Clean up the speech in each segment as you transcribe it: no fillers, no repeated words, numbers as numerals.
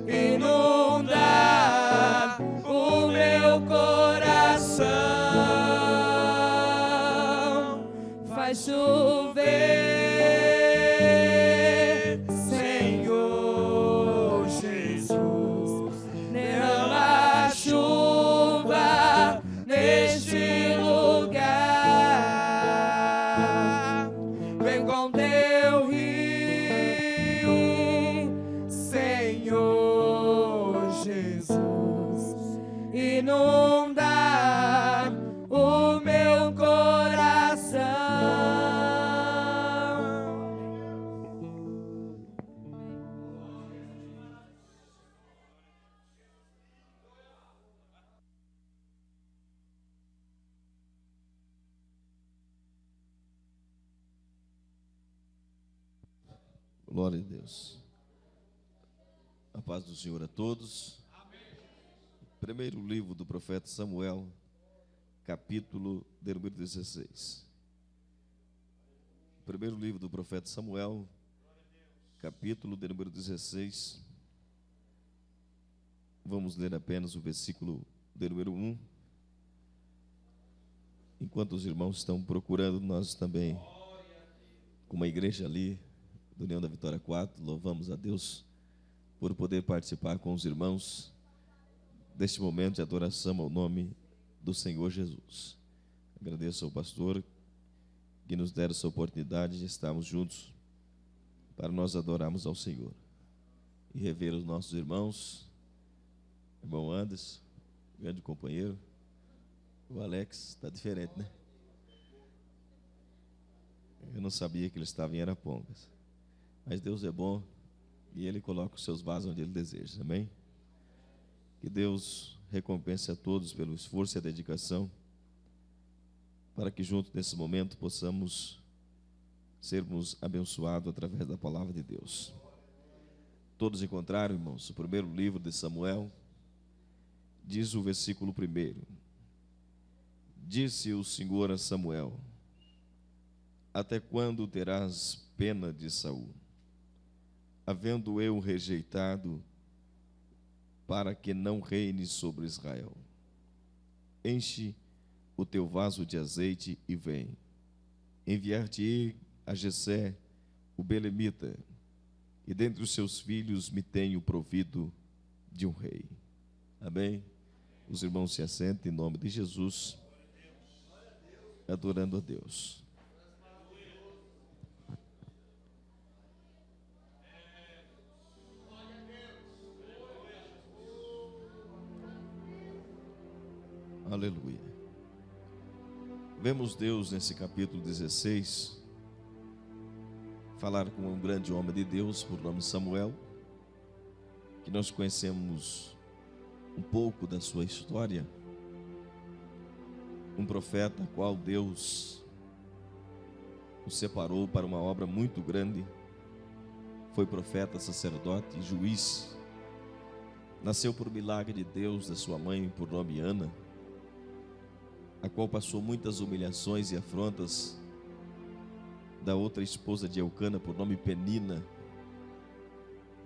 inunda o meu coração, faz chover, Senhor Jesus, derrama chuva neste lugar, vem com teu rio, Senhor Jesus, inunda o meu coração. Glória a Deus. A paz do Senhor a todos. Primeiro livro do profeta Samuel, capítulo de número 16. Primeiro livro do profeta Samuel, capítulo de número 16. Vamos ler apenas o versículo de número 1. Enquanto os irmãos estão procurando, nós também, com uma igreja ali, do União da Vitória 4, louvamos a Deus por poder participar com os irmãos deste momento de adoração ao nome do Senhor Jesus. Agradeço ao pastor que nos deram essa oportunidade de estarmos juntos para nós adorarmos ao Senhor e rever os nossos irmãos, irmão Anderson, grande companheiro, o Alex, está diferente, né? Eu não sabia que ele estava em Arapongas, mas Deus é bom e Ele coloca os seus vasos onde Ele deseja, amém? Que Deus recompense a todos pelo esforço e a dedicação, para que juntos nesse momento possamos sermos abençoados através da palavra de Deus. Todos encontraram, irmãos, o primeiro livro de Samuel, diz o versículo 1: Disse o Senhor a Samuel: até quando terás pena de Saul, havendo eu rejeitado, para que não reine sobre Israel? Enche o teu vaso de azeite e vem. Enviar-te-ei a Jessé, o belemita, e dentre os seus filhos me tenho provido de um rei. Amém? Os irmãos se assentem em nome de Jesus, adorando a Deus. Aleluia. Vemos Deus nesse capítulo 16 falar com um grande homem de Deus por nome Samuel, que nós conhecemos um pouco da sua história. Um profeta a qual Deus o separou para uma obra muito grande. Foi profeta, sacerdote e juiz. Nasceu por milagre de Deus da sua mãe por nome Ana, a qual passou muitas humilhações e afrontas da outra esposa de Eucana por nome Penina.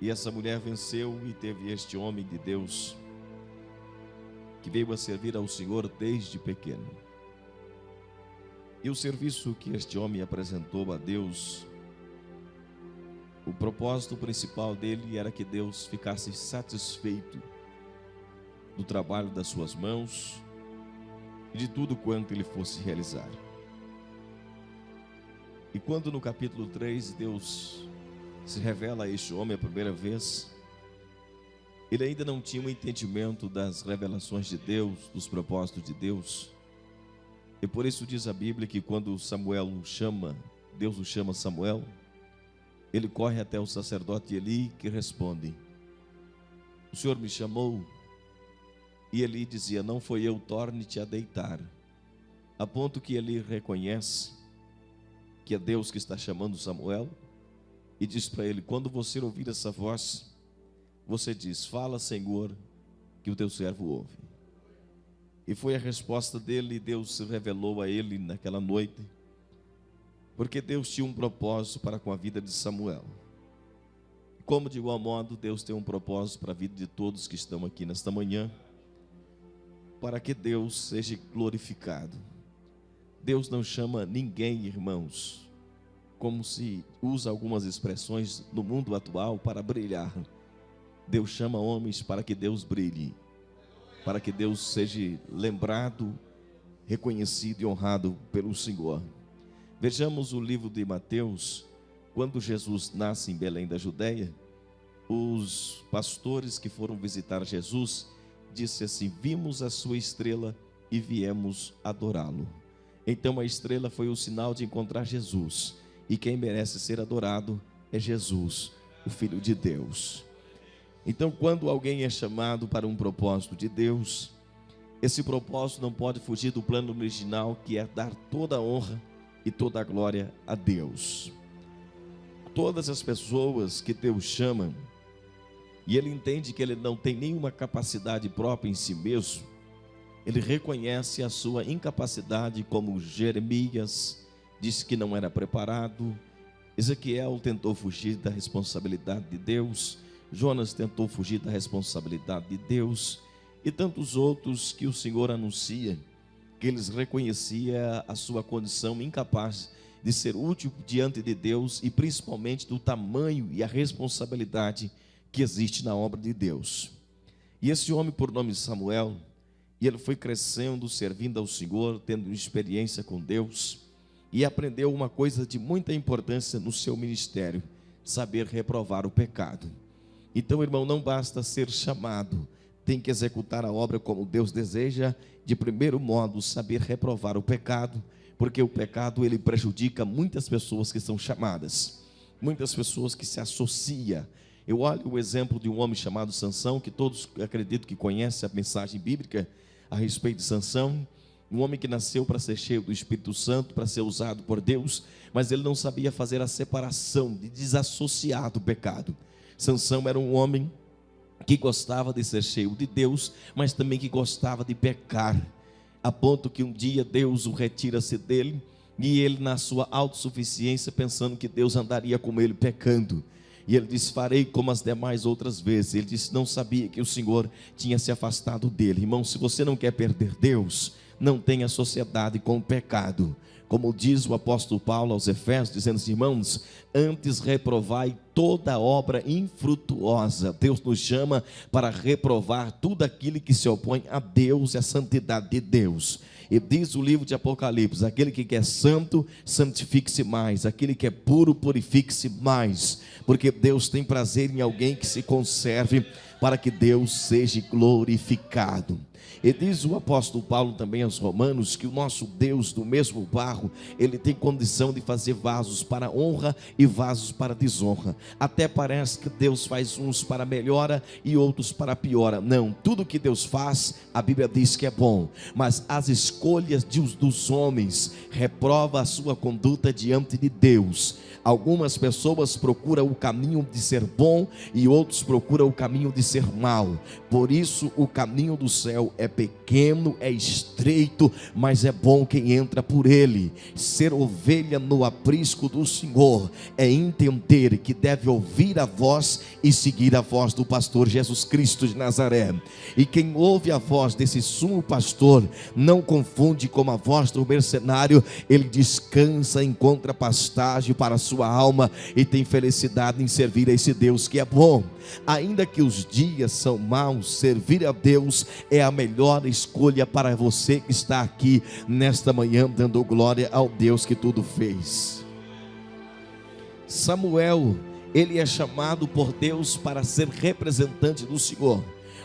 E essa mulher venceu e teve este homem de Deus que veio a servir ao Senhor desde pequeno. E o serviço que este homem apresentou a Deus, o propósito principal dele era que Deus ficasse satisfeito do trabalho das suas mãos e de tudo quanto ele fosse realizar. E quando no capítulo 3 Deus se revela a este homem a primeira vez, ele ainda não tinha um entendimento das revelações de Deus, dos propósitos de Deus. E por isso diz a Bíblia que quando Samuel o chama, Deus o chama Samuel, ele corre até o sacerdote Eli, que responde: o Senhor me chamou? E Eli dizia: não foi eu, torne-te a deitar. A ponto que Eli reconhece que é Deus que está chamando Samuel e diz para ele: quando você ouvir essa voz, você diz: fala, Senhor, que o teu servo ouve. E foi a resposta dele, e Deus se revelou a ele naquela noite, porque Deus tinha um propósito para com a vida de Samuel. Como de igual modo, Deus tem um propósito para a vida de todos que estão aqui nesta manhã, para que Deus seja glorificado. Deus não chama ninguém, irmãos, como se usa algumas expressões no mundo atual, para brilhar. Deus chama homens para que Deus brilhe, para que Deus seja lembrado, reconhecido e honrado pelo Senhor. Vejamos o livro de Mateus. Quando Jesus nasce em Belém da Judeia, os pastores que foram visitar Jesus disse assim: vimos a sua estrela e viemos adorá-lo. Então a estrela foi o sinal de encontrar Jesus, e quem merece ser adorado é Jesus, o Filho de Deus. Então, quando alguém é chamado para um propósito de Deus, esse propósito não pode fugir do plano original, que é dar toda a honra e toda a glória a Deus. Todas as pessoas que Deus chama, e ele entende que ele não tem nenhuma capacidade própria em si mesmo, ele reconhece a sua incapacidade, como Jeremias disse que não era preparado, Ezequiel tentou fugir da responsabilidade de Deus, Jonas tentou fugir da responsabilidade de Deus, e tantos outros que o Senhor anuncia, que eles reconheciam a sua condição incapaz de ser útil diante de Deus, e principalmente do tamanho e a responsabilidade que existe na obra de Deus. E esse homem, por nome Samuel, e ele foi crescendo, servindo ao Senhor, tendo experiência com Deus, e aprendeu uma coisa de muita importância no seu ministério: saber reprovar o pecado. Então, irmão, não basta ser chamado, tem que executar a obra como Deus deseja. De primeiro modo, saber reprovar o pecado, porque o pecado, ele prejudica muitas pessoas que são chamadas, muitas pessoas que se associam. Eu olho o exemplo de um homem chamado Sansão, que todos acredito que conhecem a mensagem bíblica a respeito de Sansão. Um homem que nasceu para ser cheio do Espírito Santo, para ser usado por Deus, mas ele não sabia fazer a separação, de desassociar do pecado. Sansão era um homem que gostava de ser cheio de Deus, mas também que gostava de pecar, a ponto que um dia Deus o retira-se dele, e ele, na sua autossuficiência, pensando que Deus andaria com ele pecando, e ele disse: farei como as demais outras vezes. Ele disse: não sabia que o Senhor tinha se afastado dele. Irmão, se você não quer perder Deus, não tenha sociedade com o pecado. Como diz o apóstolo Paulo aos Efésios, dizendo assim: irmãos, antes reprovai toda obra infrutuosa. Deus nos chama para reprovar tudo aquilo que se opõe a Deus e à santidade de Deus. E diz o livro de Apocalipse: aquele que é santo, santifique-se mais, aquele que é puro, purifique-se mais, porque Deus tem prazer em alguém que se conserve, para que Deus seja glorificado. E diz o apóstolo Paulo também aos Romanos, que o nosso Deus, do mesmo barro, ele tem condição de fazer vasos para honra e vasos para desonra. Até parece que Deus faz uns para melhora e outros para piora. Não, tudo que Deus faz, a Bíblia diz que é bom, mas as escolhas dos homens reprova a sua conduta diante de Deus. Algumas pessoas procuram o caminho de ser bom e outros procuram o caminho de ser mal. Por isso o caminho do céu é pequeno, é estreito, mas é bom quem entra por ele. Ser ovelha no aprisco do Senhor é entender que deve ouvir a voz e seguir a voz do pastor Jesus Cristo de Nazaré. E quem ouve a voz desse sumo pastor não confunde com a voz do mercenário. Ele descansa, encontra pastagem para a sua alma e tem felicidade em servir a esse Deus que é bom. Ainda que os dias são maus, servir a Deus é a melhor escolha para você que está aqui nesta manhã, dando glória ao Deus que tudo fez. Samuel, ele é chamado por Deus para ser representante do Senhor.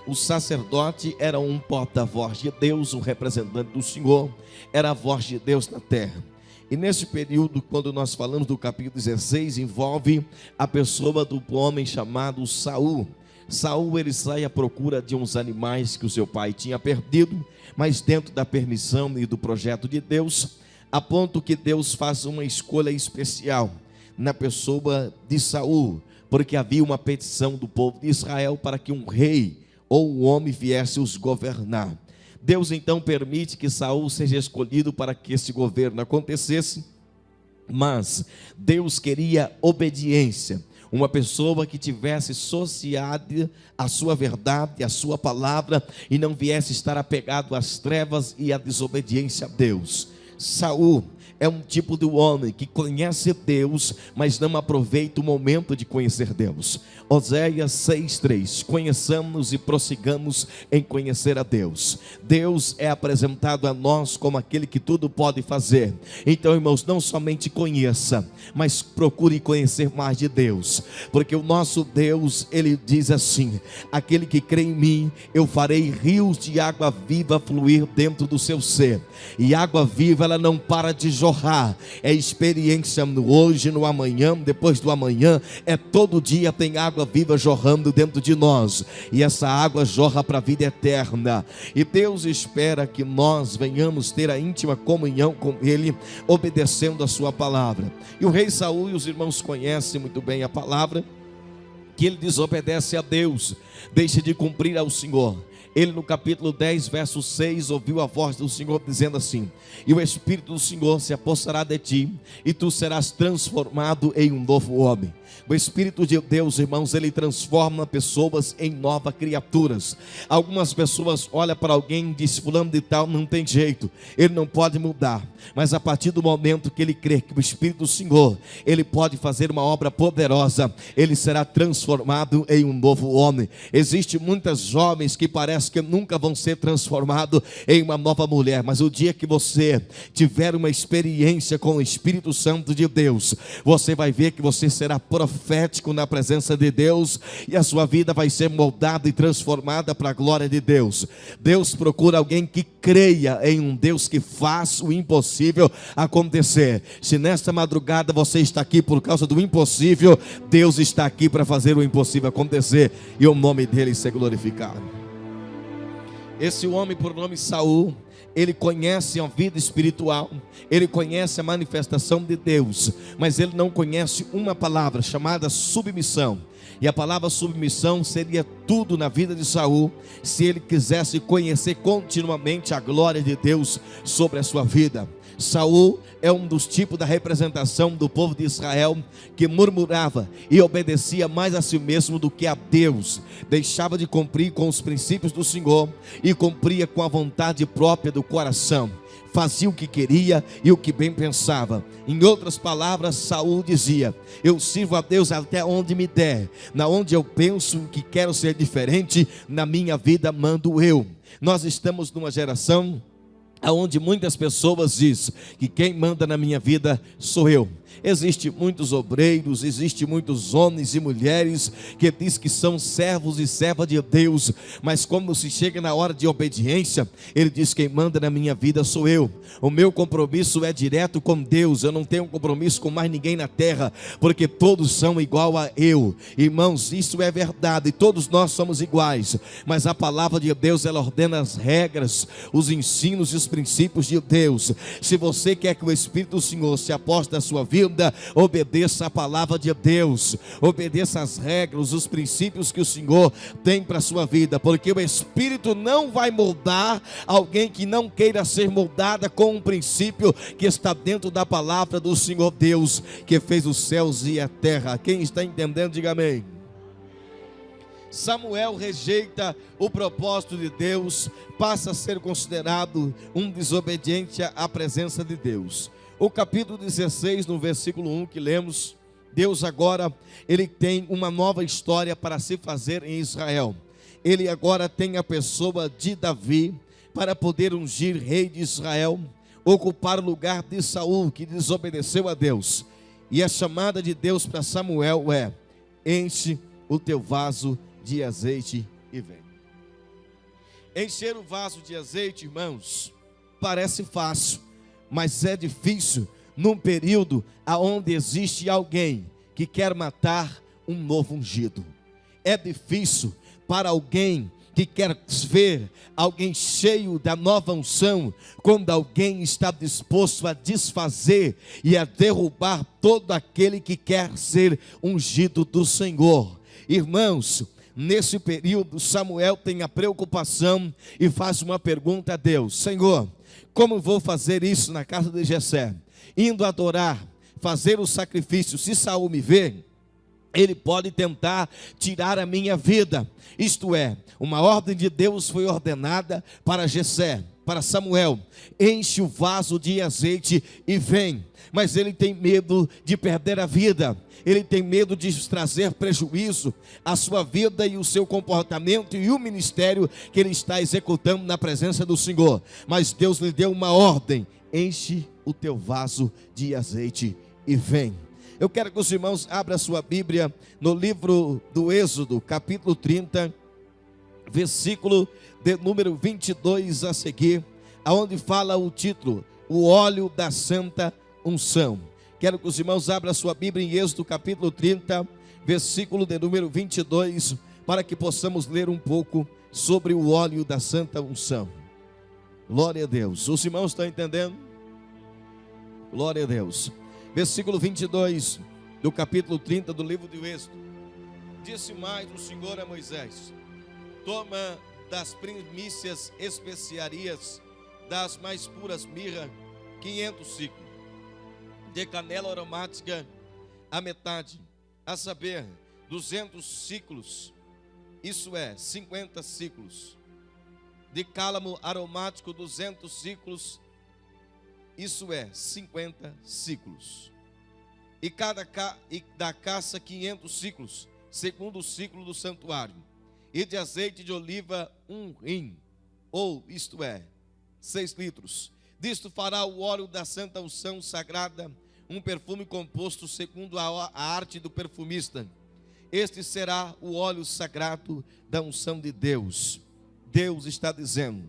O sacerdote era um porta-voz de Deus, um representante do Senhor, era a voz de Deus na terra. E nesse período, quando nós falamos do capítulo 16, envolve a pessoa do homem chamado Saul. Saul, ele sai à procura de uns animais que o seu pai tinha perdido, mas dentro da permissão e do projeto de Deus, a ponto que Deus faz uma escolha especial na pessoa de Saul, porque havia uma petição do povo de Israel para que um rei ou um homem viesse os governar. Deus então permite que Saul seja escolhido para que esse governo acontecesse, mas Deus queria obediência. uma pessoa que tivesse associada à sua verdade, à sua palavra, e não viesse estar apegado às trevas e à desobediência a Deus. Saul é um tipo de homem que conhece Deus, mas não aproveita o momento de conhecer Deus. Oséias 6:3, conheçamos e prossigamos em conhecer a Deus. Deus é apresentado a nós como aquele que tudo pode fazer. Então, irmãos, não somente conheça, mas procure conhecer mais de Deus, porque o nosso Deus, Ele diz assim: aquele que crê em mim, eu farei rios de água viva fluir dentro do seu ser. E água viva, ela não para de jorrar, é experiência no hoje, no amanhã, depois do amanhã, é todo dia tem água viva jorrando dentro de nós, e essa água jorra para a vida eterna, e Deus espera que nós venhamos ter a íntima comunhão com Ele, obedecendo a sua palavra. E o rei Saul e os irmãos conhecem muito bem a palavra, que ele desobedece a Deus, deixa de cumprir ao Senhor. Ele no capítulo 10, verso 6, ouviu a voz do Senhor dizendo assim: e o Espírito do Senhor se apossará de ti, e tu serás transformado em um novo homem. O Espírito de Deus, irmãos, ele transforma pessoas em novas criaturas. Algumas pessoas olham para alguém e dizem: fulano de tal não tem jeito, ele não pode mudar. Mas a partir do momento que ele crê que o Espírito do Senhor, ele pode fazer uma obra poderosa, ele será transformado em um novo homem. Existem muitas jovens que parecem que nunca vão ser transformados em uma nova mulher, mas o dia que você tiver uma experiência com o Espírito Santo de Deus, você vai ver que você será profético na presença de Deus, e a sua vida vai ser moldada e transformada para a glória de Deus. Deus procura alguém que creia em um Deus que faz o impossível acontecer. Se nesta madrugada você está aqui por causa do impossível, Deus está aqui para fazer o impossível acontecer, e o nome dele ser glorificado. Esse homem por nome Saul, ele conhece a vida espiritual, ele conhece a manifestação de Deus, mas ele não conhece uma palavra chamada submissão. E a palavra submissão seria tudo na vida de Saul, se ele quisesse conhecer continuamente a glória de Deus sobre a sua vida. Saul é um dos tipos da representação do povo de Israel, que murmurava e obedecia mais a si mesmo do que a Deus, deixava de cumprir com os princípios do Senhor e cumpria com a vontade própria do coração, fazia o que queria e o que bem pensava. Em outras palavras, Saul dizia: eu sirvo a Deus até onde me der, na onde eu penso que quero ser diferente, na minha vida mando eu. Nós estamos numa geração onde muitas pessoas dizem que quem manda na minha vida sou eu. Existem muitos obreiros, existem muitos homens e mulheres que dizem que são servos e servas de Deus, mas quando se chega na hora de obediência, ele diz: quem manda na minha vida sou eu. O meu compromisso é direto com Deus, eu não tenho compromisso com mais ninguém na terra, porque todos são igual a eu. Irmãos, isso é verdade, todos nós somos iguais, mas a palavra de Deus, ela ordena as regras, os ensinos e os princípios de Deus. Se você quer que o Espírito do Senhor se aposte na sua vida, obedeça a palavra de Deus, obedeça as regras, os princípios que o Senhor tem para a sua vida, porque o Espírito não vai moldar alguém que não queira ser moldada com um princípio que está dentro da palavra do Senhor Deus, que fez os céus e a terra. Quem está entendendo, diga amém. Samuel rejeita o propósito de Deus, passa a ser considerado um desobediente à presença de Deus. O capítulo 16, no versículo 1 que lemos, Deus agora, ele tem uma nova história para se fazer em Israel. Ele agora tem a pessoa de Davi para poder ungir rei de Israel, ocupar o lugar de Saul, que desobedeceu a Deus. E a chamada de Deus para Samuel é: enche o teu vaso de azeite e vem. Encher o vaso de azeite, irmãos, parece fácil, mas é difícil num período onde existe alguém que quer matar um novo ungido. É difícil para alguém que quer ver alguém cheio da nova unção, quando alguém está disposto a desfazer e a derrubar todo aquele que quer ser ungido do Senhor. Irmãos, nesse período Samuel tem a preocupação e faz uma pergunta a Deus: Senhor, como vou fazer isso na casa de Jessé? Indo adorar, fazer o sacrifício, se Saul me ver, ele pode tentar tirar a minha vida. Isto é, uma ordem de Deus foi ordenada para Jessé, para Samuel: enche o vaso de azeite e vem. Mas ele tem medo de perder a vida, ele tem medo de trazer prejuízo à sua vida e o seu comportamento e o ministério que ele está executando na presença do Senhor. Mas Deus lhe deu uma ordem: enche o teu vaso de azeite e vem. Eu quero que os irmãos abram a sua Bíblia no livro do Êxodo, capítulo 30, versículo de número 22 a seguir, aonde fala o título: o óleo da santa unção. Quero que os irmãos abram a sua Bíblia em Êxodo, capítulo 30, versículo de número 22, para que possamos ler um pouco sobre o óleo da santa unção. Glória a Deus. Os irmãos estão entendendo? Glória a Deus. Versículo 22 do capítulo 30 do livro de Êxodo. Disse mais o Senhor a Moisés: toma das primícias especiarias, das mais puras mirra, 500 ciclos, de canela aromática a metade, a saber, 200 ciclos, isso é, 50 ciclos, de cálamo aromático 200 ciclos, isso é, 50 ciclos, e da caça 500 ciclos, segundo o ciclo do santuário, e de azeite de oliva 1 hin, ou isto é, 6 litros. Disto fará o óleo da santa unção sagrada, um perfume composto segundo a arte do perfumista. Este será o óleo sagrado da unção de Deus. Deus está dizendo: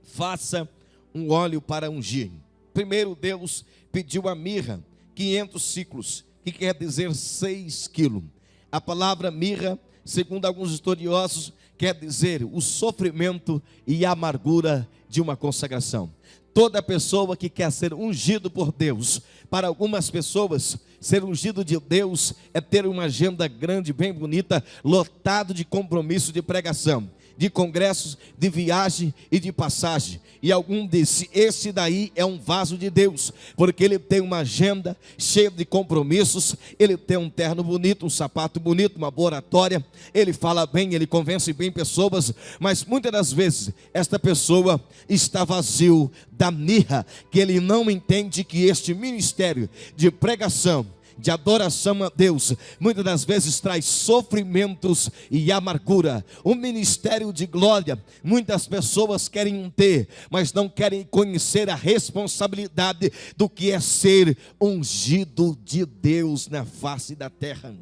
faça um óleo para ungir. Primeiro Deus pediu a mirra, 500 ciclos, que quer dizer 6 quilos. A palavra mirra, segundo alguns estudiosos, quer dizer o sofrimento e a amargura de uma consagração. Toda pessoa que quer ser ungido por Deus, para algumas pessoas, ser ungido de Deus é ter uma agenda grande, bem bonita, lotado de compromisso de pregação, de congressos, de viagem e de passagem. E algum disse: esse daí é um vaso de Deus, porque ele tem uma agenda cheia de compromissos, ele tem um terno bonito, um sapato bonito, uma boa oratória, ele fala bem, ele convence bem pessoas, mas muitas das vezes esta pessoa está vazio da mirra, que ele não entende que este ministério de pregação, de adoração a Deus, muitas das vezes traz sofrimentos e amargura. O ministério de glória, muitas pessoas querem ter, mas não querem conhecer a responsabilidade do que é ser ungido de Deus na face da terra.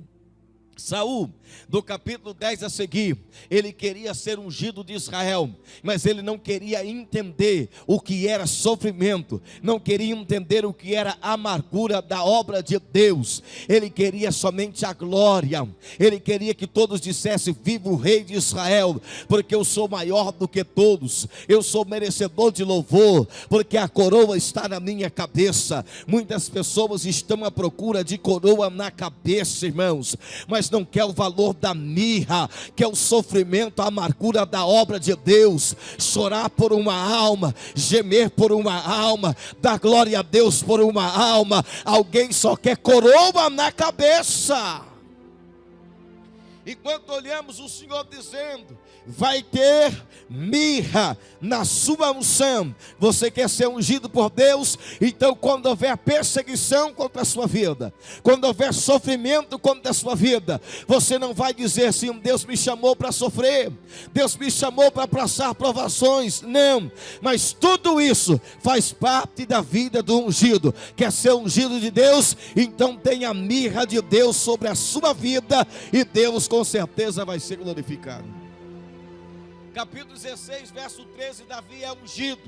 Saul, do capítulo 10 a seguir, ele queria ser ungido de Israel, mas ele não queria entender o que era sofrimento, não queria entender o que era amargura da obra de Deus. Ele queria somente a glória, ele queria que todos dissessem: viva o rei de Israel, porque eu sou maior do que todos, eu sou merecedor de louvor, porque a coroa está na minha cabeça. Muitas pessoas estão à procura de coroa na cabeça, irmãos, mas não quer o valor da mirra, que é o sofrimento, a amargura da obra de Deus. Chorar por uma alma, gemer por uma alma, dar glória a Deus por uma alma. Alguém só quer coroa na cabeça. Enquanto olhamos o Senhor dizendo: vai ter mirra na sua unção. Você quer ser ungido por Deus? Então quando houver perseguição contra a sua vida, quando houver sofrimento contra a sua vida, você não vai dizer assim: Deus me chamou para sofrer, Deus me chamou para passar provações. Não, mas tudo isso faz parte da vida do ungido. Quer ser ungido de Deus? Então tenha a mirra de Deus sobre a sua vida, e Deus com certeza vai ser glorificado. Capítulo 16, verso 13, Davi é ungido.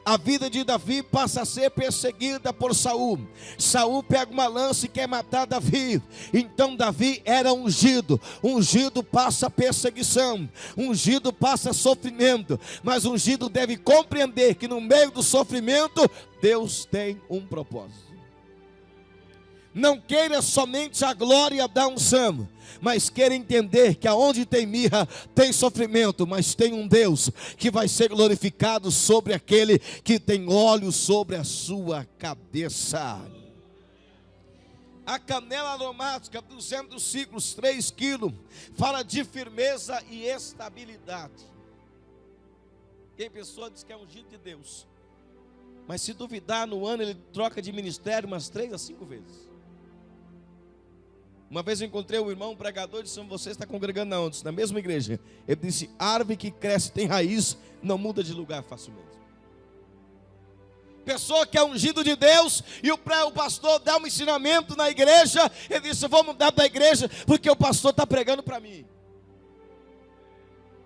A vida de Davi passa a ser perseguida por Saul. Saul pega uma lança e quer matar Davi. Então Davi era ungido. Ungido passa perseguição, ungido passa sofrimento, mas ungido deve compreender que no meio do sofrimento Deus tem um propósito. Não queira somente a glória da unção, mas queira entender que aonde tem mirra, tem sofrimento, mas tem um Deus que vai ser glorificado sobre aquele que tem óleo sobre a sua cabeça. A canela aromática, 200 ciclos, 3 quilos, fala de firmeza e estabilidade. Tem pessoa que diz que é ungido de Deus, mas se duvidar, no ano ele troca de ministério umas 3 a 5 vezes. Uma vez eu encontrei um irmão, um pregador, e disse: você está congregando na onde? Na mesma igreja. Ele disse: árvore que cresce, tem raiz, não muda de lugar facilmente. Pessoa que é ungido de Deus, e o pastor dá um ensinamento na igreja, ele disse: eu vou mudar para a igreja, porque o pastor está pregando para mim.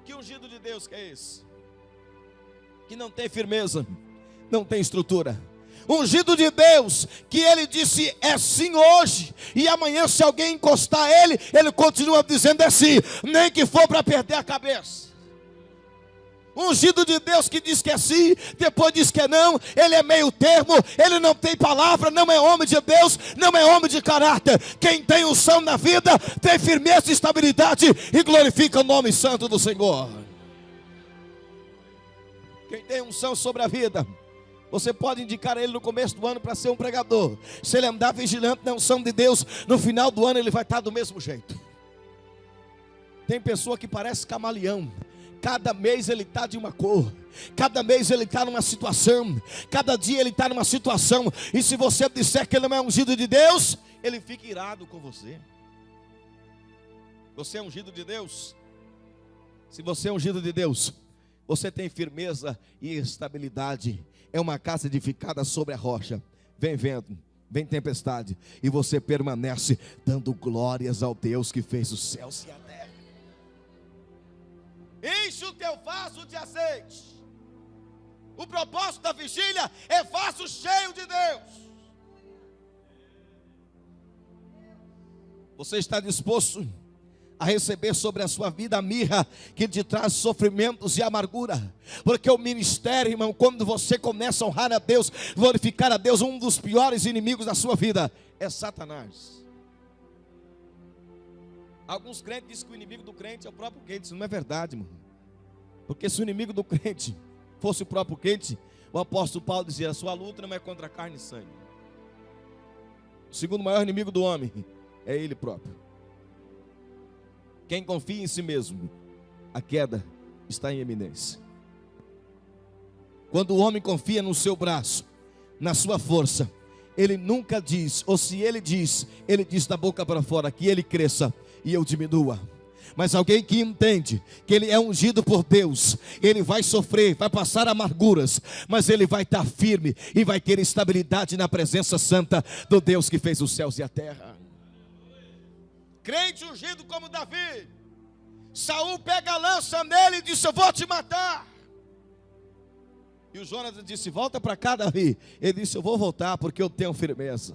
Que ungido de Deus que é esse? Que não tem firmeza, não tem estrutura. Ungido de Deus, que ele disse é sim hoje, e amanhã se alguém encostar ele continua dizendo é sim, nem que for para perder a cabeça. Ungido de Deus que diz que é sim, depois diz que é não, ele é meio termo, ele não tem palavra, não é homem de Deus, não é homem de caráter. Quem tem unção na vida, tem firmeza e estabilidade, e glorifica o nome santo do Senhor. Quem tem unção sobre a vida, você pode indicar ele no começo do ano para ser um pregador. Se ele andar vigilante na unção de Deus, no final do ano ele vai estar do mesmo jeito. Tem pessoa que parece camaleão. Cada mês ele está de uma cor, cada mês ele está numa situação, cada dia ele está numa situação. E se você disser que ele não é ungido de Deus, ele fica irado com você. Você é ungido de Deus? Se você é ungido de Deus, você tem firmeza e estabilidade. É uma casa edificada sobre a rocha. Vem vento, vem tempestade, e você permanece dando glórias ao Deus que fez os céus e a terra. Enche o teu vaso de azeite. O propósito da vigília é vaso cheio de Deus. Você está disposto a receber sobre a sua vida a mirra que te traz sofrimentos e amargura? Porque o ministério, irmão, quando você começa a honrar a Deus, glorificar a Deus, um dos piores inimigos da sua vida é Satanás. Alguns crentes dizem que o inimigo do crente é o próprio crente. Isso não é verdade, irmão. Porque se o inimigo do crente fosse o próprio crente, o apóstolo Paulo dizia: a sua luta não é contra carne e sangue. O segundo maior inimigo do homem é ele próprio. Quem confia em si mesmo, a queda está em eminência. Quando o homem confia no seu braço, na sua força, ele nunca diz, ou se ele diz da boca para fora, que ele cresça e eu diminua. Mas alguém que entende que ele é ungido por Deus, ele vai sofrer, vai passar amarguras, mas ele vai estar firme e vai ter estabilidade na presença santa do Deus que fez os céus e a terra. Crente ungido como Davi, Saul pega a lança nele e disse: eu vou te matar. E o Jonas disse: volta para cá, Davi. Ele disse: eu vou voltar porque eu tenho firmeza.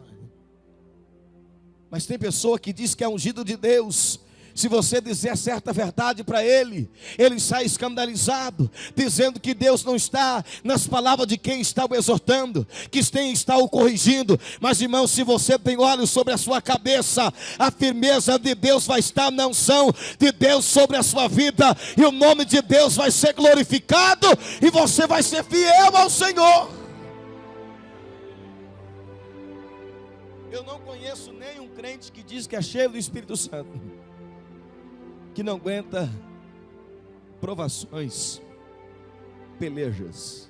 Mas tem pessoa que diz que é ungido de Deus. Se você dizer certa verdade para ele, ele sai escandalizado, dizendo que Deus não está nas palavras de quem está o exortando, que quem está o corrigindo. Mas, irmão, se você tem olhos sobre a sua cabeça, a firmeza de Deus vai estar na unção de Deus sobre a sua vida, e o nome de Deus vai ser glorificado, e você vai ser fiel ao Senhor. Eu não conheço nenhum crente que diz que é cheio do Espírito Santo, que não aguenta provações, pelejas.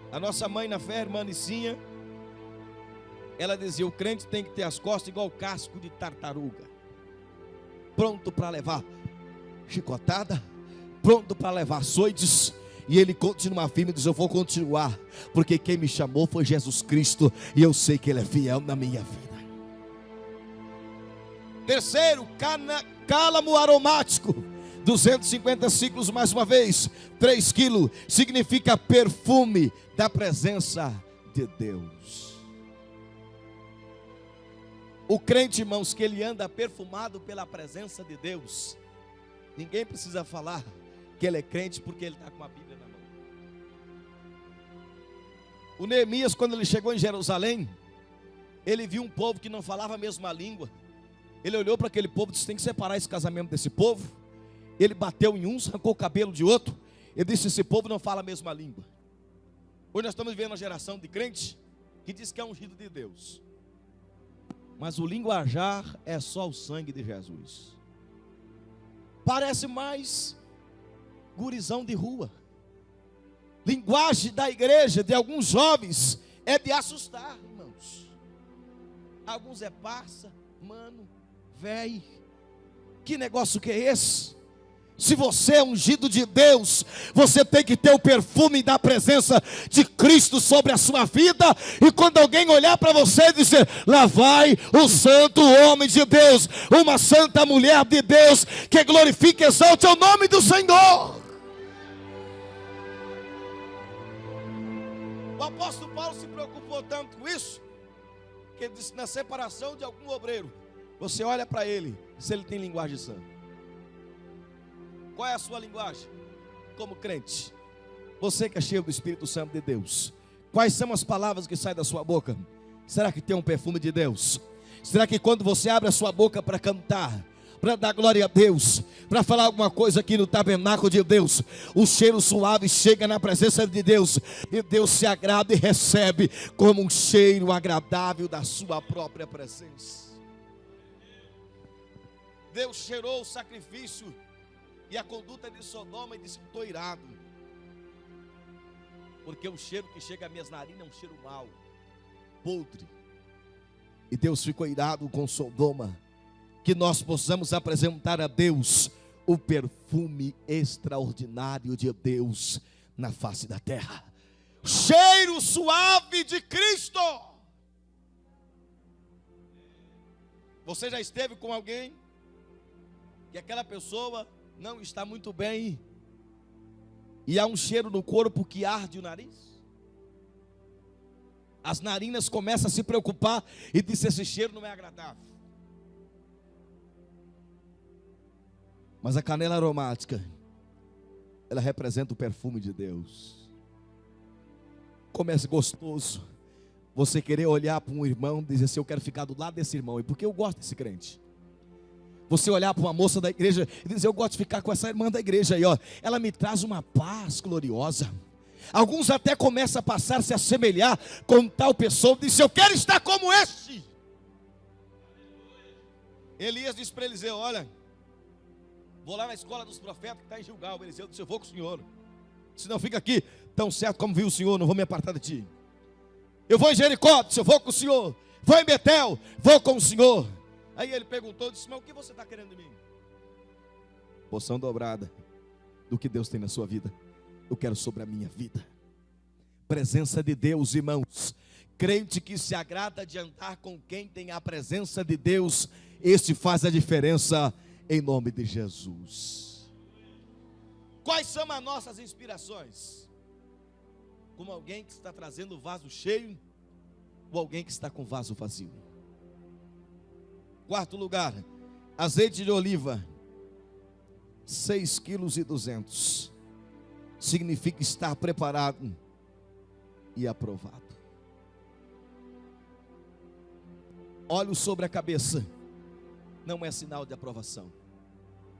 A nossa mãe na fé, irmã Nicinha, ela dizia: o crente tem que ter as costas igual casco de tartaruga, pronto para levar chicotada, pronto para levar açoites. E ele continua firme e diz: eu vou continuar, porque quem me chamou foi Jesus Cristo, e eu sei que ele é fiel na minha vida. Terceiro, cálamo aromático, 250 ciclos mais uma vez, 3 quilos, significa perfume da presença de Deus. O crente, irmãos, que ele anda perfumado pela presença de Deus, ninguém precisa falar que ele é crente porque ele está com a Bíblia na mão. O Neemias, quando ele chegou em Jerusalém, ele viu um povo que não falava a mesma língua. Ele olhou para aquele povo e disse: tem que separar esse casamento desse povo. Ele bateu em uns, arrancou o cabelo de outro. Ele disse: esse povo não fala a mesma língua. Hoje nós estamos vivendo uma geração de crentes que diz que é ungido de Deus, mas o linguajar é só o sangue de Jesus. Parece mais gurizão de rua. Linguagem da igreja, de alguns jovens, é de assustar, irmãos. Alguns é parça, mano, véi. Que negócio que é esse? Se você é ungido de Deus, você tem que ter o perfume da presença de Cristo sobre a sua vida. E quando alguém olhar para você e dizer: lá vai o santo homem de Deus, uma santa mulher de Deus, que glorifique e exalte o nome do Senhor. O apóstolo Paulo se preocupou tanto com isso, que ele disse: na separação de algum obreiro, você olha para ele, se ele tem linguagem sã. Qual é a sua linguagem? Como crente, você que é cheio do Espírito Santo de Deus, quais são as palavras que saem da sua boca? Será que tem um perfume de Deus? Será que quando você abre a sua boca para cantar, para dar glória a Deus, para falar alguma coisa aqui no tabernáculo de Deus, o cheiro suave chega na presença de Deus, e Deus se agrada e recebe como um cheiro agradável da sua própria presença? Deus cheirou o sacrifício e a conduta de Sodoma e disse: estou irado, porque o cheiro que chega às minhas narinas é um cheiro mau, podre. E Deus ficou irado com Sodoma. Que nós possamos apresentar a Deus o perfume extraordinário de Deus na face da terra. Cheiro suave de Cristo. Você já esteve com alguém que aquela pessoa não está muito bem e há um cheiro no corpo que arde o nariz? As narinas começam a se preocupar e diz: esse cheiro não é agradável. Mas a canela aromática, ela representa o perfume de Deus. Como é gostoso você querer olhar para um irmão e dizer assim: eu quero ficar do lado desse irmão, e porque eu gosto desse crente. Você olhar para uma moça da igreja e dizer: eu gosto de ficar com essa irmã da igreja aí, ó. Ela me traz uma paz gloriosa. Alguns até começam a passar a se assemelhar com tal pessoa, e dizem: eu quero estar como este. Elias disse para Eliseu: olha, vou lá na escola dos profetas que está em Gilgal. Eliseu disse: eu vou com o senhor. Se não, fica aqui, tão certo como viu o senhor, não vou me apartar de ti. Eu vou em Jericó, disse: eu vou com o senhor. Vou em Betel, vou com o senhor. Aí ele perguntou, disse: mas o que você está querendo de mim? Porção dobrada do que Deus tem na sua vida, eu quero sobre a minha vida. Presença de Deus, irmãos. Crente que se agrada de andar com quem tem a presença de Deus, este faz a diferença em nome de Jesus. Quais são as nossas inspirações? Como alguém que está trazendo o vaso cheio ou alguém que está com o vaso vazio? Quarto lugar, azeite de oliva, 6,2 kg, significa estar preparado e aprovado. Óleo sobre a cabeça não é sinal de aprovação.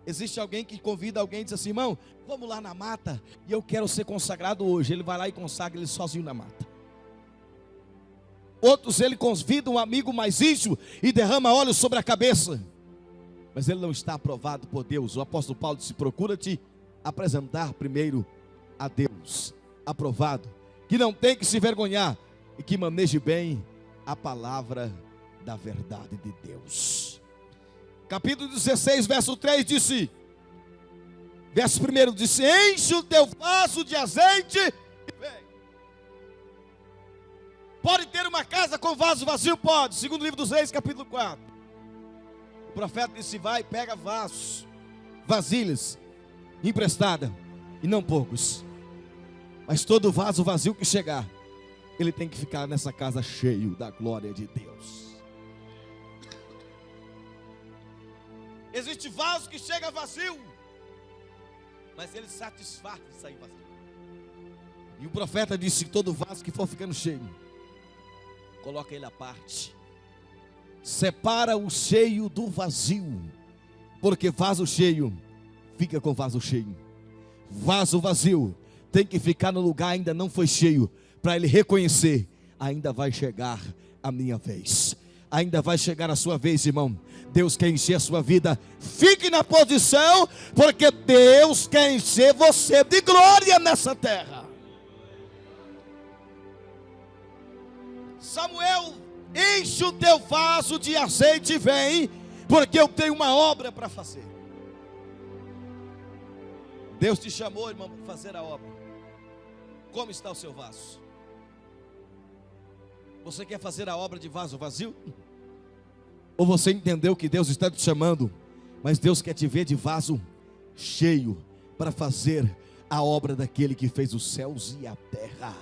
Existe alguém que convida alguém e diz assim: irmão, vamos lá na mata e eu quero ser consagrado hoje. Ele vai lá e consagra ele sozinho na mata. Outros ele convida um amigo mais íntimo e derrama óleo sobre a cabeça, mas ele não está aprovado por Deus. O apóstolo Paulo disse: procura te apresentar primeiro a Deus, aprovado, que não tem que se vergonhar e que maneje bem a palavra da verdade de Deus. Capítulo 16, verso 3 disse, verso 1 disse: enche o teu vaso de azeite e vem. Pode ter uma casa com vaso vazio? Pode. Segundo livro dos Reis, capítulo 4. O profeta disse: vai, pega vasos, vasilhas emprestada, e não poucos, mas todo vaso vazio que chegar, ele tem que ficar nessa casa cheio da glória de Deus. Existe vaso que chega vazio, mas ele satisfaz de sair vazio. E o profeta disse: todo vaso que for ficando cheio, coloca ele à parte. Separa o cheio do vazio, porque vaso cheio fica com vaso cheio. Vaso vazio tem que ficar no lugar ainda não foi cheio, para ele reconhecer: ainda vai chegar a minha vez. Ainda vai chegar a sua vez, irmão. Deus quer encher a sua vida. Fique na posição, porque Deus quer encher você de glória nessa terra. Samuel, enche o teu vaso de azeite e vem, porque eu tenho uma obra para fazer. Deus te chamou, irmão, para fazer a obra. Como está o seu vaso? Você quer fazer a obra de vaso vazio? Ou você entendeu que Deus está te chamando, mas Deus quer te ver de vaso cheio, para fazer a obra daquele que fez os céus e a terra.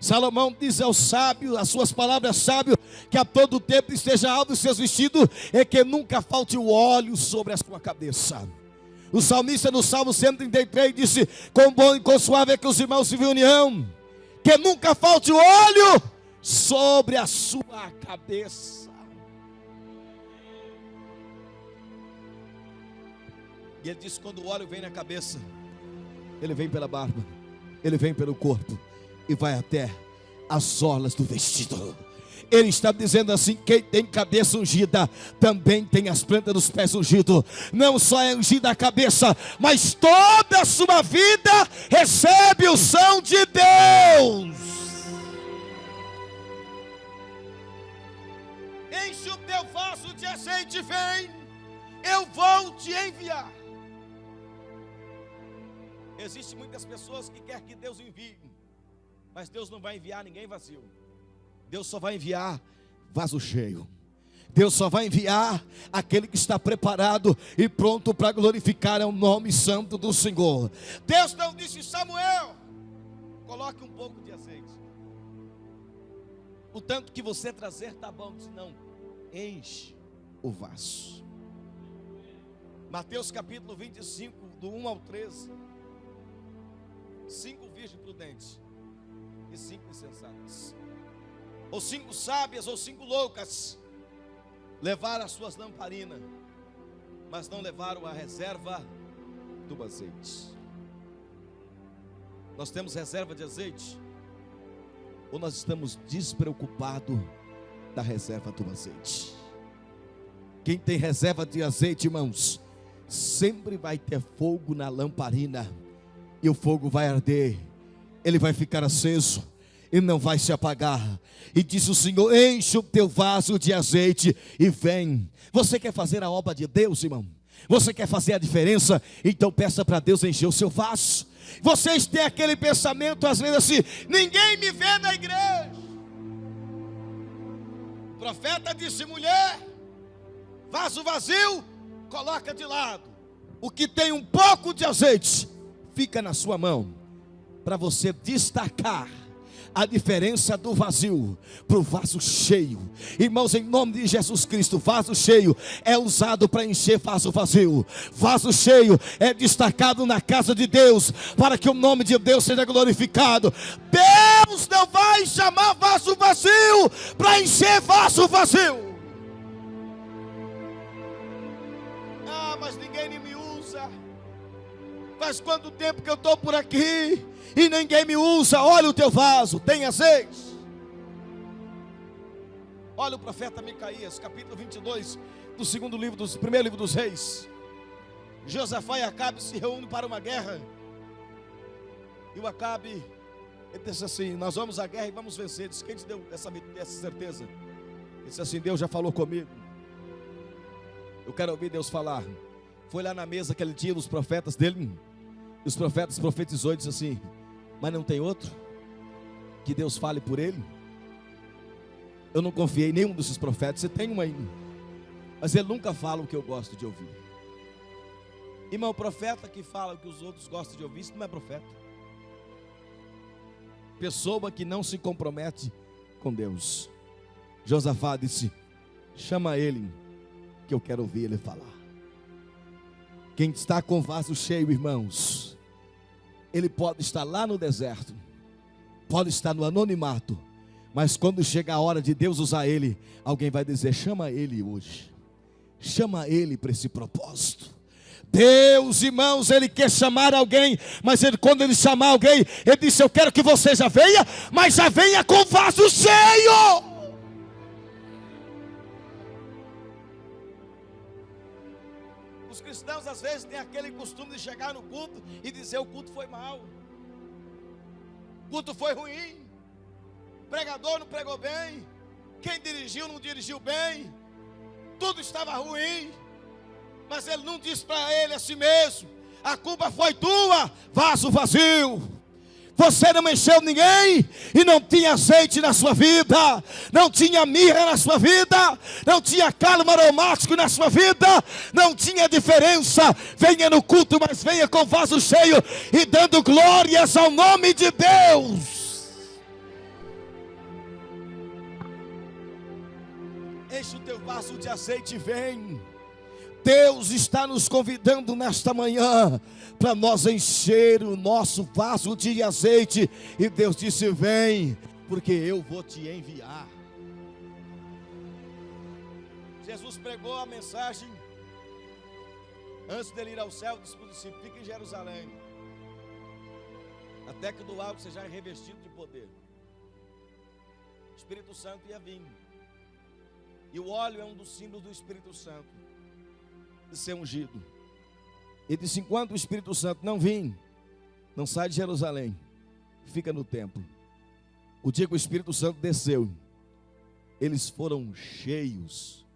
Salomão diz ao sábio, as suas palavras sábio, que a todo tempo esteja alto os seus vestidos, e que nunca falte o óleo sobre a sua cabeça. O salmista no Salmo 133 disse: quão bom e quão suave é que os irmãos se vivem em união, que nunca falte o óleo sobre a sua cabeça. E ele diz: quando o óleo vem na cabeça, ele vem pela barba, ele vem pelo corpo e vai até as orlas do vestido. Ele está dizendo assim: quem tem cabeça ungida, também tem as plantas dos pés ungidos. Não só é ungida a cabeça, mas toda a sua vida recebe o som de Deus. Enche o teu vaso de azeite, vem, eu vou te enviar. Existem muitas pessoas que querem que Deus envie, mas Deus não vai enviar ninguém vazio. Deus só vai enviar vaso cheio. Deus só vai enviar aquele que está preparado e pronto para glorificar o nome santo do Senhor. Deus não disse: Samuel, coloque um pouco de azeite. O tanto que você trazer está bom. Disse: não, enche o vaso. Mateus capítulo 25, do 1 ao 13. 5 virgens prudentes e 5 insensatas, ou 5 sábias ou 5 loucas, levaram as suas lamparinas, mas não levaram a reserva do azeite. Nós temos reserva de azeite, ou nós estamos despreocupados da reserva do azeite? Quem tem reserva de azeite, irmãos, sempre vai ter fogo na lamparina, e o fogo vai arder, ele vai ficar aceso e não vai se apagar. E disse o Senhor: enche o teu vaso de azeite e vem. Você quer fazer a obra de Deus, irmão? Você quer fazer a diferença? Então peça para Deus encher o seu vaso. Vocês têm aquele pensamento às vezes assim: ninguém me vê na igreja. O profeta disse: mulher, vaso vazio, coloca de lado. O que tem um pouco de azeite, fica na sua mão, para você destacar a diferença do vazio para o vaso cheio. Irmãos, em nome de Jesus Cristo, vaso cheio é usado para encher vaso vazio. Vaso cheio é destacado na casa de Deus, para que o nome de Deus seja glorificado. Deus não vai chamar vaso vazio para encher vaso vazio. Ah, mas ninguém me usa. Faz quanto tempo que eu estou por aqui e ninguém me usa? Olha o teu vaso, tem azeite? Olha o profeta Micaías, capítulo 22, do primeiro livro dos reis. Josafá e Acabe se reúnem para uma guerra. E o Acabe, ele disse assim: nós vamos à guerra e vamos vencer. Ele disse: quem te deu essa certeza? Ele disse assim: Deus já falou comigo. Eu quero ouvir Deus falar. Foi lá na mesa aquele dia dos profetas dele, e os profetas profetizou e disse assim: mas não tem outro que Deus fale por ele? Eu não confiei em nenhum desses profetas. Você tem um aí, mas ele nunca fala o que eu gosto de ouvir. Irmão, o profeta que fala o que os outros gostam de ouvir, isso não é profeta. Pessoa que não se compromete com Deus. Josafá disse: chama ele, que eu quero ouvir ele falar. Quem está com o vaso cheio, irmãos, ele pode estar lá no deserto, pode estar no anonimato, mas quando chega a hora de Deus usar ele, alguém vai dizer: chama ele hoje, chama ele para esse propósito. Deus, irmãos, ele quer chamar alguém, mas quando ele chamar alguém, ele disse: eu quero que você já venha, mas já venha com o vaso cheio. cristãos às vezes têm aquele costume de chegar no culto e dizer: o culto foi mal, o culto foi ruim, o pregador não pregou bem, quem dirigiu não dirigiu bem, tudo estava ruim. Mas ele não disse para ele a si mesmo: a culpa foi tua, vaso vazio. Você não encheu ninguém e não tinha azeite na sua vida, não tinha mirra na sua vida, não tinha cálamo aromático na sua vida, não tinha diferença. Venha no culto, mas venha com vaso cheio e dando glórias ao nome de Deus. Enche o teu vaso de azeite e vem. Deus está nos convidando nesta manhã para nós encher o nosso vaso de azeite. E Deus disse: vem, porque eu vou te enviar. Jesus pregou a mensagem antes dele ir ao céu, disse para os discípulos: fique em Jerusalém, até que do alto seja revestido de poder. O Espírito Santo ia vir, e o óleo é um dos símbolos do Espírito Santo, de ser ungido. Ele disse: enquanto o Espírito Santo não vir, não sai de Jerusalém, fica no templo. O dia que o Espírito Santo desceu, eles foram cheios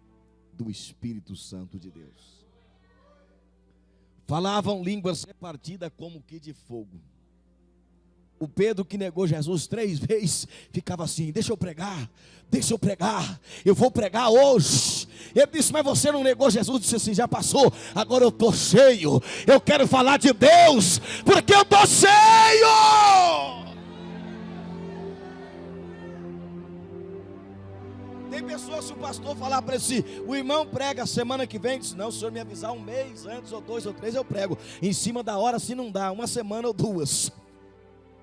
do Espírito Santo de Deus. Falavam línguas repartidas como que de fogo. O Pedro, que negou Jesus 3 vezes, ficava assim: deixa eu pregar, eu vou pregar hoje. Ele disse: mas você não negou Jesus? Disse assim: já passou, agora eu estou cheio, eu quero falar de Deus, porque eu estou cheio. Tem pessoas, se o pastor falar para si: o irmão prega semana que vem, diz: não, se o senhor me avisar um mês antes, ou 2 ou 3, eu prego. Em cima da hora, se não dá, uma semana ou 2.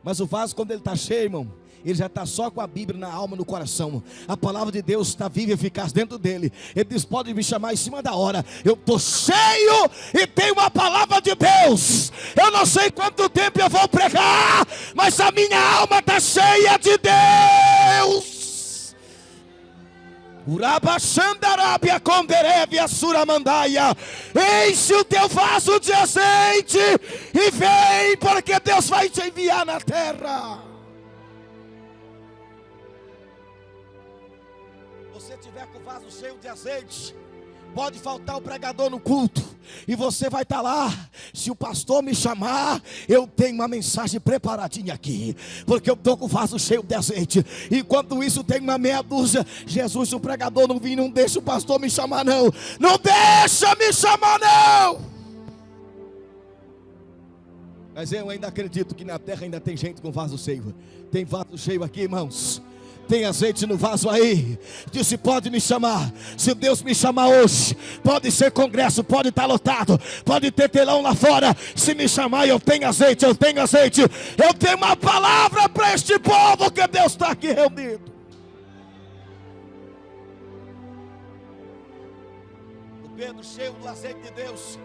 Mas o vaso, quando ele está cheio, irmão, ele já está só com a Bíblia na alma, no coração. A palavra de Deus está viva e eficaz dentro dele. Ele diz: pode me chamar em cima da hora, eu estou cheio e tenho uma palavra de Deus. Eu não sei quanto tempo eu vou pregar, mas a minha alma está cheia de Deus. Urabachandarabia comberevia suramandaia. Enche o teu vaso de azeite e vem, porque Deus vai te enviar na terra. Você tiver com o vaso cheio de azeite, pode faltar o pregador no culto, e você vai estar lá. Se o pastor me chamar, eu tenho uma mensagem preparadinha aqui, porque eu estou com o vaso cheio de azeite. Enquanto isso, tem uma meia dúzia. Jesus, se o pregador não vir, não deixa o pastor me chamar não. Não deixa me chamar não. Mas eu ainda acredito que na terra ainda tem gente com vaso cheio. Tem vaso cheio aqui, irmãos. Tem azeite no vaso aí. Disse: pode me chamar. Se Deus me chamar hoje, pode ser congresso, pode estar lotado, pode ter telão lá fora. Se me chamar, eu tenho azeite, eu tenho azeite. Eu tenho uma palavra para este povo, que Deus está aqui reunido. O Pedro, cheio do azeite de Deus,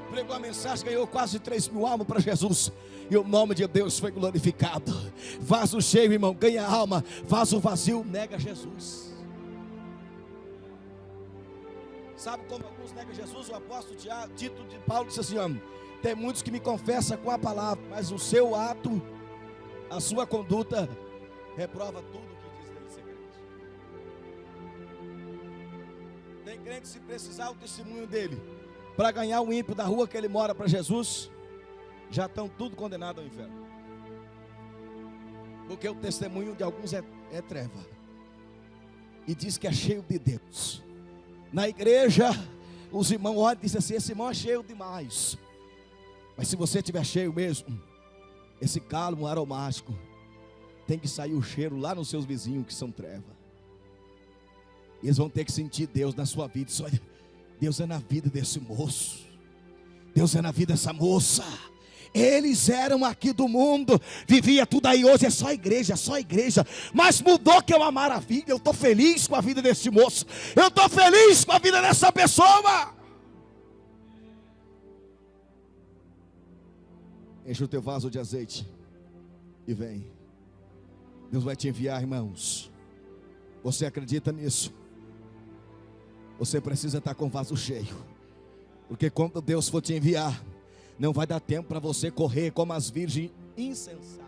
pregou a mensagem, ganhou quase 3.000 almas para Jesus, e o nome de Deus foi glorificado. Vaso cheio, irmão, ganha alma. Vaso vazio nega Jesus. Sabe como alguns negam Jesus? O apóstolo Tito de Paulo disse assim: tem muitos que me confessam com a palavra, mas o seu ato, a sua conduta, reprova tudo o que diz dele ser crente. Tem crente, se precisar o testemunho dele para ganhar o ímpio da rua que ele mora para Jesus, já estão tudo condenados ao inferno. Porque o testemunho de alguns é treva, e diz que é cheio de Deus. Na igreja, os irmãos olham e dizem assim: esse irmão é cheio demais. Mas se você estiver cheio mesmo, esse cálamo aromático, tem que sair o cheiro lá nos seus vizinhos que são treva. Eles vão ter que sentir Deus na sua vida. Diz: olha, Deus é na vida desse moço, Deus é na vida dessa moça. Eles eram aqui do mundo, vivia tudo aí, hoje é só igreja, mas mudou, que é uma maravilha. Eu estou feliz com a vida desse moço, eu estou feliz com a vida dessa pessoa. Enche o teu vaso de azeite e vem. Deus vai te enviar, irmãos. Você acredita nisso? Você precisa estar com o vaso cheio. Porque quando Deus for te enviar, não vai dar tempo para você correr como as virgens insensatas.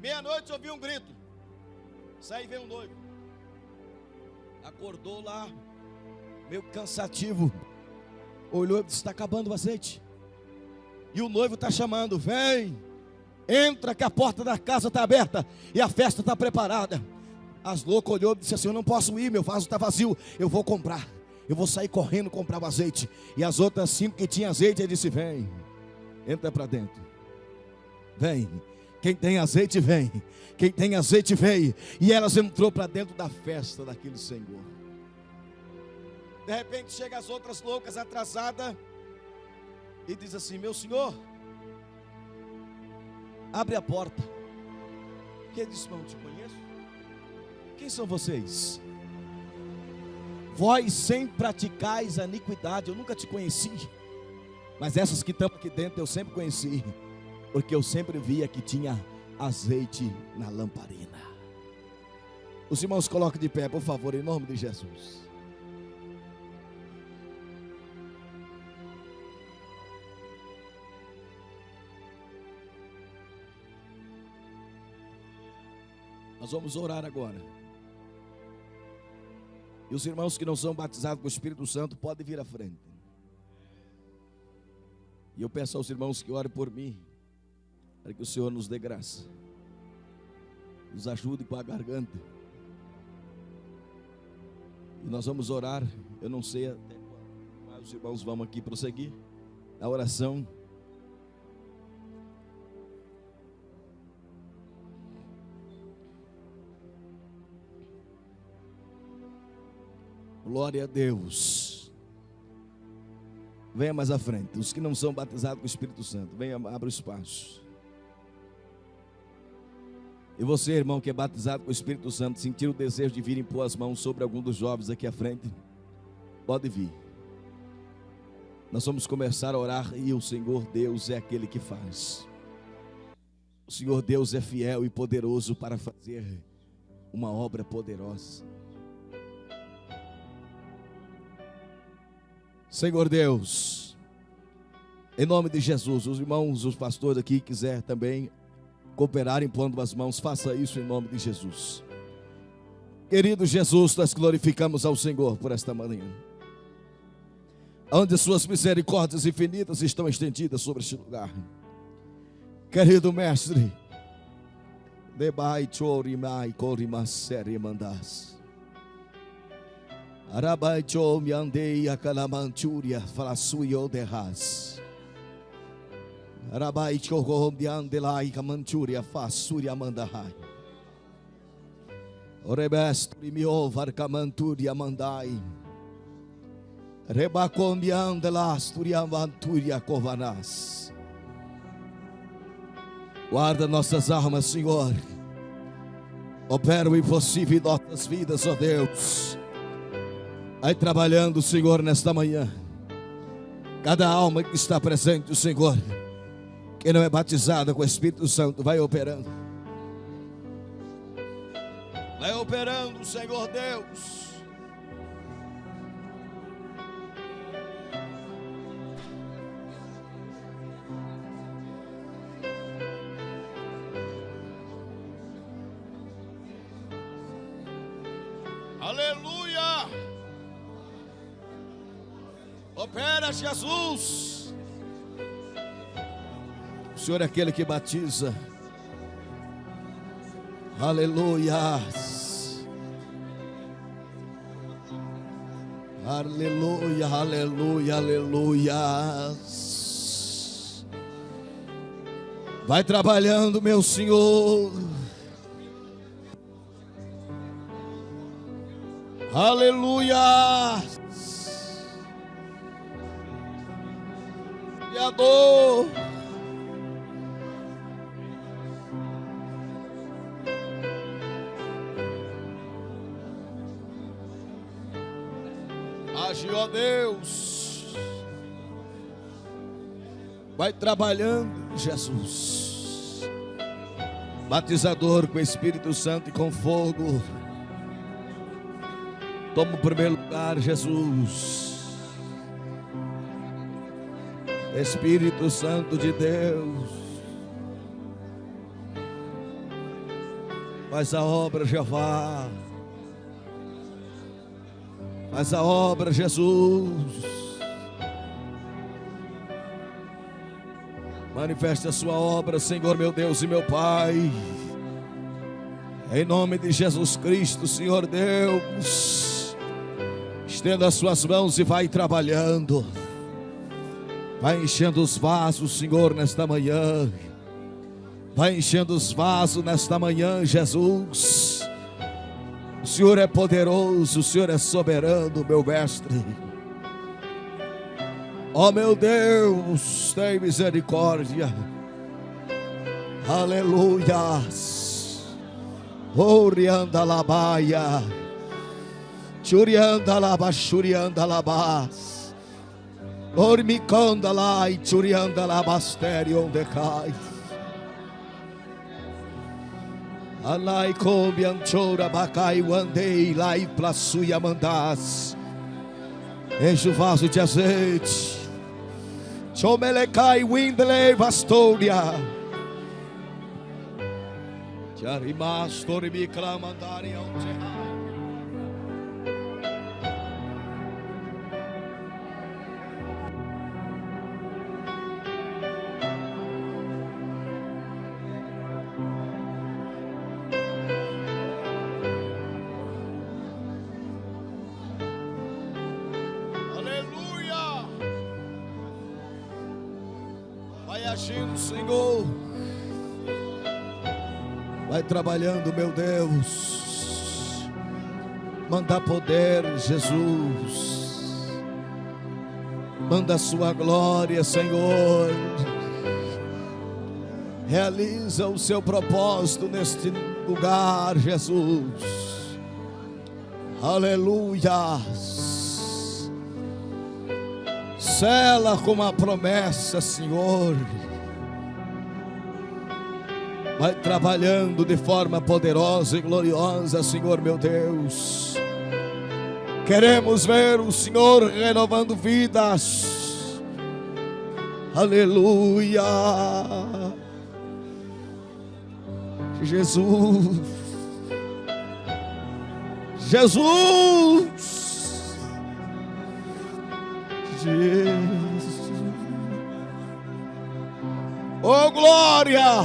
Meia-noite ouvi um grito. Saí e veio um noivo. Acordou lá, meio cansativo. Olhou e disse: está acabando o azeite. E o noivo está chamando: vem, entra que a porta da casa está aberta e a festa está preparada. As loucas olhou e disse assim: eu não posso ir, meu vaso está vazio, eu vou comprar. Eu vou sair correndo comprar o azeite. E as outras 5 que tinham azeite, ele disse: vem, entra para dentro. Vem, quem tem azeite vem. Quem tem azeite vem. E elas entrou para dentro da festa daquele Senhor. De repente chega as outras loucas atrasadas e diz assim: meu senhor, abre a porta. Que ele disse: não te conheço. Quem são vocês? Vós sempre praticais a iniquidade. Eu nunca te conheci, mas essas que estão aqui dentro eu sempre conheci, porque eu sempre via que tinha azeite na lamparina. Os irmãos coloquem de pé, por favor, em nome de Jesus. Nós vamos orar agora. E os irmãos que não são batizados com o Espírito Santo podem vir à frente. E eu peço aos irmãos que orem por mim, para que o Senhor nos dê graça, nos ajude com a garganta. E nós vamos orar. Eu não sei até quando, mas os irmãos vão aqui prosseguir na oração. Glória a Deus. Venha mais à frente. Os que não são batizados com o Espírito Santo, venha, abra o espaço. E você, irmão, que é batizado com o Espírito Santo, sentir o desejo de vir impor as mãos sobre algum dos jovens aqui à frente, pode vir. Nós vamos começar a orar e o Senhor Deus é aquele que faz. O Senhor Deus é fiel e poderoso para fazer uma obra poderosa. Senhor Deus, em nome de Jesus, os irmãos, os pastores aqui quiser também cooperar impondo as mãos, faça isso em nome de Jesus. Querido Jesus, nós glorificamos ao Senhor por esta manhã, onde suas misericórdias infinitas estão estendidas sobre este lugar. Querido mestre, debai chorimai corimasere mandas. Arabai cho me andei a calamanturia falasuio derras. Arabai cho me andelai camanturia fasuria mandahai. Orebestri mi ovar camanturia mandai. Rebacom me andelasturia avanturia covanas. Guarda nossas almas, Senhor. Opera o impossível em nossas vidas, ó Deus. Aí trabalhando, Senhor, nesta manhã. Cada alma que está presente, Senhor, que não é batizada com o Espírito Santo, vai operando. Vai operando, Senhor Deus. Aleluia! Opera, Jesus. O Senhor é aquele que batiza. Aleluia. Aleluia, aleluia, aleluia. Vai trabalhando, meu Senhor. Aleluia. Criador. Age, ó Deus. Vai trabalhando, Jesus. Batizador com o Espírito Santo e com fogo. Toma o primeiro lugar, Jesus. Espírito Santo de Deus, faz a obra, Jeová. Faz a obra, Jesus. Manifeste a sua obra, Senhor, meu Deus e meu Pai. Em nome de Jesus Cristo, Senhor Deus. Estenda as suas mãos e vai trabalhando. Vai enchendo os vasos, Senhor, nesta manhã. Vai enchendo os vasos nesta manhã, Jesus. O Senhor é poderoso, o Senhor é soberano, meu mestre. Ó meu Deus, tem misericórdia. Aleluias. Orianda labaia. Churianda laba, churianda labas. Ormicanda lá e churianda labasteri onde cai. Alai come anchora bacai andei lá e plasuia mandas. Enche o vaso de azeite. Chomelecai windley vastoria. Charimas torimi clamandari onde. Agindo, Senhor, vai trabalhando, meu Deus. Manda poder, Jesus. Manda a sua glória, Senhor. Realiza o seu propósito neste lugar, Jesus. Aleluia. Sela com uma promessa, Senhor. Vai trabalhando de forma poderosa e gloriosa, Senhor meu Deus. Queremos ver o Senhor renovando vidas. Aleluia. Jesus. Jesus. Jesus. Oh glória.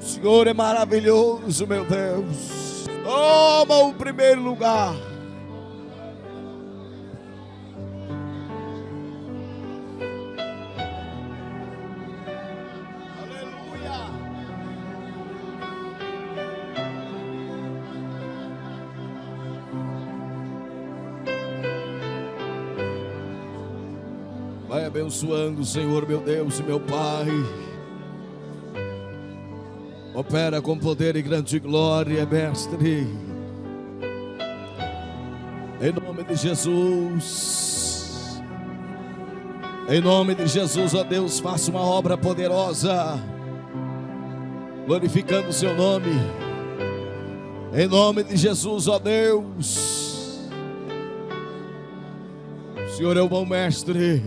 O Senhor é maravilhoso, meu Deus. Toma o primeiro lugar. Aleluia. Vai abençoando, Senhor, meu Deus e meu Pai. Opera com poder e grande glória, mestre. Em nome de Jesus. Em nome de Jesus, ó Deus, faça uma obra poderosa, glorificando o seu nome. Em nome de Jesus, ó Deus. O Senhor é o bom mestre.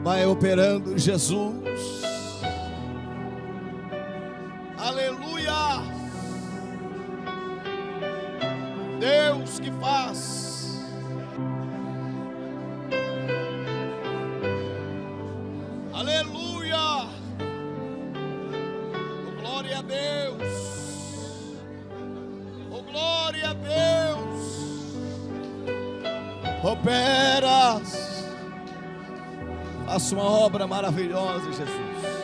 Vai operando, Jesus. Aleluia. Deus que faz. Aleluia. Oh, glória a Deus. Oh, glória a Deus. Operas. Faça uma obra maravilhosa, Jesus.